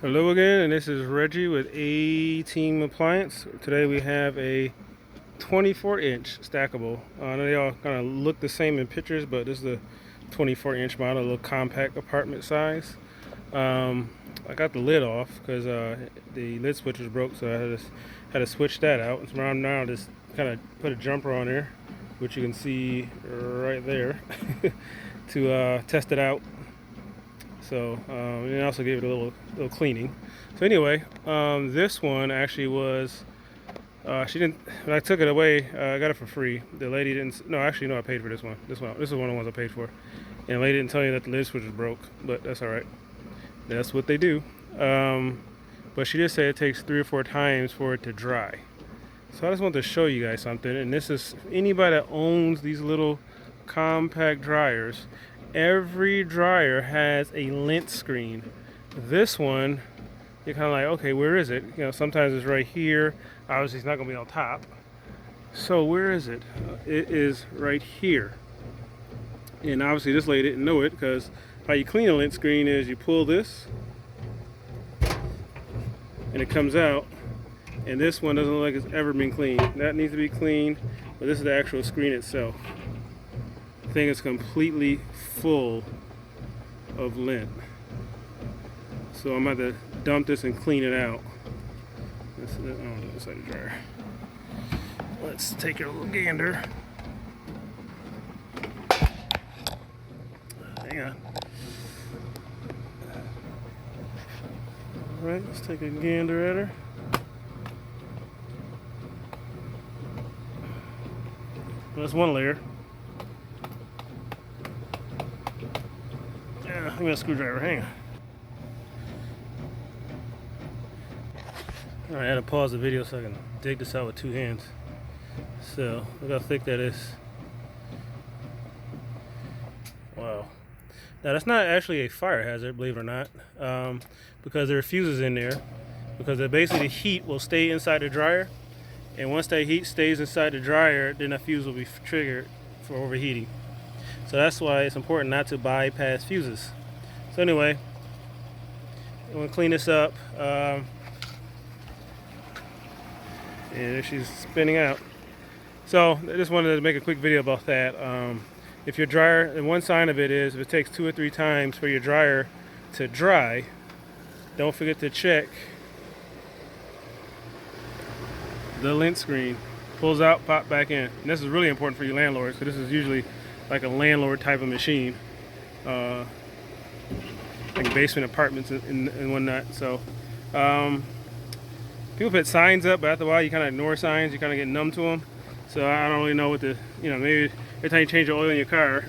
Hello again, and this is Reggie with A-Team Appliance. Today we have a 24-inch stackable. I know they all kind of look the same in pictures, but this is the 24-inch model, a little compact apartment size. I got the lid off because the lid switch was broke, so I had to switch that out. So I'm now just kind of put a jumper on there, which you can see right there, to test it out. So and also gave it a little cleaning. So anyway, this one actually was she didn't. When I took it away, I got it for free. The lady didn't. No, actually, no, I paid for this one. This is one of the ones I paid for. And the lady didn't tell me that the lid switch was broke, but that's all right. That's what they do. But she did say it takes 3 or 4 times for it to dry. So I just wanted to show you guys something. And this is anybody that owns these little compact dryers. Every dryer has a lint screen. This one, you're kind of like, okay, where is it? You know, sometimes it's right here. Obviously, it's not going to be on top. So where is it? It is right here. And obviously, this lady didn't know it because how you clean a lint screen is you pull this, and it comes out. And this one doesn't look like it's ever been cleaned. That needs to be cleaned, but this is the actual screen itself. Thing is completely full of lint, so I'm about to dump this and clean it out. This side of the dryer. Let's take a little gander. Hang on. All right, let's take a gander at her. That's one layer. I'm gonna screwdriver, hang on. Alright, I had to pause the video so I can dig this out with 2 hands. So, look how thick that is. Wow. Now, that's not actually a fire hazard, believe it or not, because there are fuses in there. Because basically the heat will stay inside the dryer, and once that heat stays inside the dryer, then a fuse will be triggered for overheating. So that's why it's important not to bypass fuses. So anyway, I'm going to clean this up. And she's spinning out. So I just wanted to make a quick video about that. If your dryer, and one sign of it is if it takes 2 or 3 times for your dryer to dry, don't forget to check the lint screen. Pulls out, pop back in. And this is really important for your landlords, because this is usually like a landlord type of machine, like basement apartments and whatnot. So people put signs up, but after a while you kind of ignore signs, you kind of get numb to them. So I don't really know what to, maybe every time you change the oil in your car,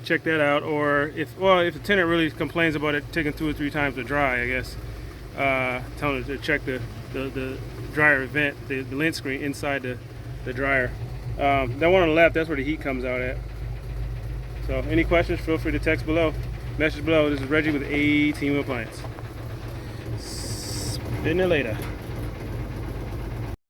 check that out. Or if the tenant really complains about it taking 2 or 3 times to dry, I guess tell them to check the dryer vent, the lint screen inside the dryer. That one on the left, that's where the heat comes out at. So any questions, feel free to text below, message below. This is Reggie with A-Team Appliance. Spin it later.